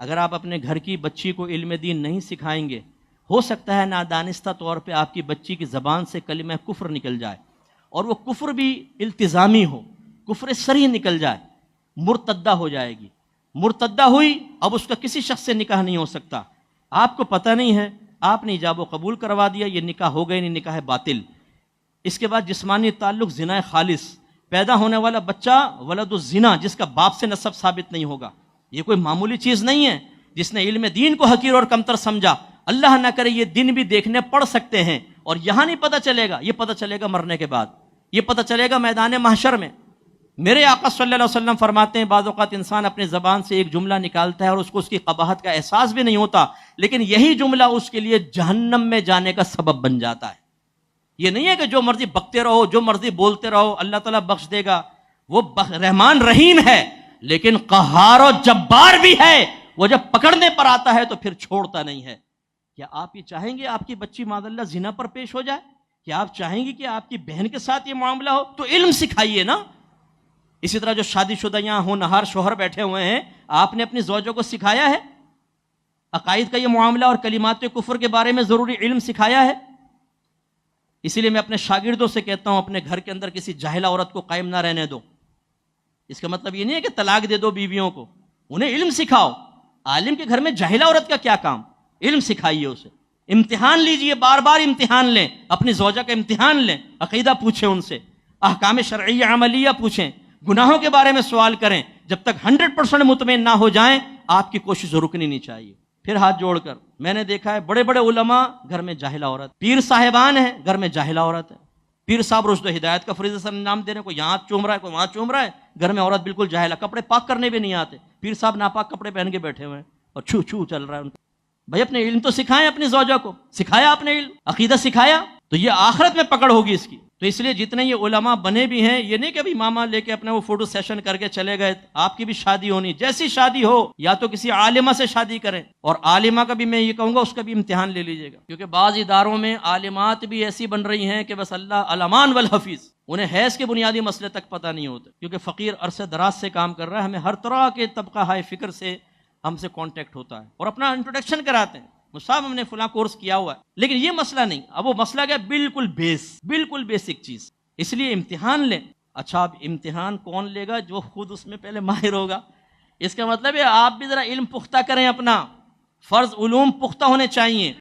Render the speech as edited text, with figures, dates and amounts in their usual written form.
اگر آپ اپنے گھر کی بچی کو علم دین نہیں سکھائیں گے، ہو سکتا ہے نادانستہ طور پہ آپ کی بچی کی زبان سے کلمہ کفر نکل جائے، اور وہ کفر بھی التزامی ہو، کفر صریح نکل جائے، مرتدہ ہو جائے گی۔ مرتدہ ہوئی، اب اس کا کسی شخص سے نکاح نہیں ہو سکتا۔ آپ کو پتہ نہیں ہے، آپ نے ایجاب و قبول کروا دیا، یہ نکاح ہو گئے، نہیں نکاح باطل۔ اس کے بعد جسمانی تعلق زنا خالص، پیدا ہونے والا بچہ ولد الزنا، جس کا باپ سے نسب ثابت نہیں ہوگا۔ یہ کوئی معمولی چیز نہیں ہے۔ جس نے علم دین کو حقیر اور کمتر سمجھا، اللہ نہ کرے یہ دن بھی دیکھنے پڑ سکتے ہیں، اور یہاں نہیں پتہ چلے گا، یہ پتہ چلے گا مرنے کے بعد، یہ پتہ چلے گا میدان محشر میں۔ میرے آقا صلی اللہ علیہ وسلم فرماتے ہیں بعض اوقات انسان اپنی زبان سے ایک جملہ نکالتا ہے اور اس کو اس کی قباحت کا احساس بھی نہیں ہوتا، لیکن یہی جملہ اس کے لیے جہنم میں جانے کا سبب بن جاتا ہے۔ یہ نہیں ہے کہ جو مرضی بکتے رہو، جو مرضی بولتے رہو، اللہ تعالیٰ بخش دے گا۔ وہ رحمان رحیم ہے، لیکن قہار و جبار بھی ہے۔ وہ جب پکڑنے پر آتا ہے تو پھر چھوڑتا نہیں ہے۔ کیا آپ یہ چاہیں گے آپ کی بچی معاذ اللہ زنا پر پیش ہو جائے؟ کیا آپ چاہیں گے کہ آپ کی بہن کے ساتھ یہ معاملہ ہو؟ تو علم سکھائیے نا۔ اسی طرح جو شادی شدہ یہاں ہونہار شوہر بیٹھے ہوئے ہیں، آپ نے اپنی زوجوں کو سکھایا ہے عقائد کا یہ معاملہ اور کلمات کفر کے بارے میں ضروری علم سکھایا ہے؟ اسی لیے میں اپنے شاگردوں سے کہتا ہوں اپنے گھر کے اندر کسی جاہلہ عورت کو قائم نہ رہنے دو۔ اس کا مطلب یہ نہیں ہے کہ طلاق دے دو بیویوں کو، انہیں علم سکھاؤ۔ عالم کے گھر میں جاہلہ عورت کا کیا کام؟ علم سکھائیے اسے، امتحان لیجئے، بار بار امتحان لیں، اپنی زوجہ کا امتحان لیں، عقیدہ پوچھیں ان سے، احکام شرعیہ عملیہ پوچھیں، گناہوں کے بارے میں سوال کریں۔ جب تک 100% مطمئن نہ ہو جائیں آپ کی کوشش رکنی نہیں چاہیے۔ پھر ہاتھ جوڑ کر میں نے دیکھا ہے بڑے بڑے علماء گھر میں جاہلہ عورت، پیر صاحبان ہیں گھر میں جاہلہ عورت ہے، پیر صاحب رشد و ہدایت کا فریضہ سر انجام دے رہے ہیں، کوئی یہاں چوم رہا ہے کوئی وہاں چوم رہا ہے، گھر میں عورت بالکل جاہلہ، کپڑے پاک کرنے بھی نہیں آتے، پیر صاحب ناپاک کپڑے پہن کے بیٹھے ہوئے ہیں اور چھو چھو چل رہا ہے ان کا۔ بھائی اپنے علم تو سکھائیں، اپنی زوجہ کو سکھایا، اپنے علم عقیدہ سکھایا تو یہ آخرت میں پکڑ ہوگی اس کی۔ تو اس لیے جتنے یہ علماء بنے بھی ہیں، یہ نہیں کہ ابھی ماما لے کے اپنا وہ فوٹو سیشن کر کے چلے گئے، آپ کی بھی شادی ہونی، جیسی شادی ہو یا تو کسی عالمہ سے شادی کریں، اور عالمہ کا بھی میں یہ کہوں گا اس کا بھی امتحان لے لیجیے گا، کیونکہ بعض اداروں میں عالمات بھی ایسی بن رہی ہیں کہ بس اللہ علمان والحفیظ، انہیں حیض کے بنیادی مسئلے تک پتہ نہیں ہوتے، کیونکہ فقیر عرصے دراز سے کام کر رہا ہے، ہمیں ہر طرح کے طبقہ ہائے فکر سے ہم سے کانٹیکٹ ہوتا ہے اور اپنا انٹروڈکشن کراتے ہیں، صاحب ہم نے فلاں کورس کیا ہوا ہے، لیکن یہ مسئلہ نہیں۔ اب وہ مسئلہ کیا؟ بالکل بالکل بیسک چیز۔ اس لیے امتحان لیں۔ اچھا اب امتحان کون لے گا؟ جو خود اس میں پہلے ماہر ہوگا۔ اس کا مطلب ہے آپ بھی ذرا علم پختہ کریں، اپنا فرض علوم پختہ ہونے چاہیے۔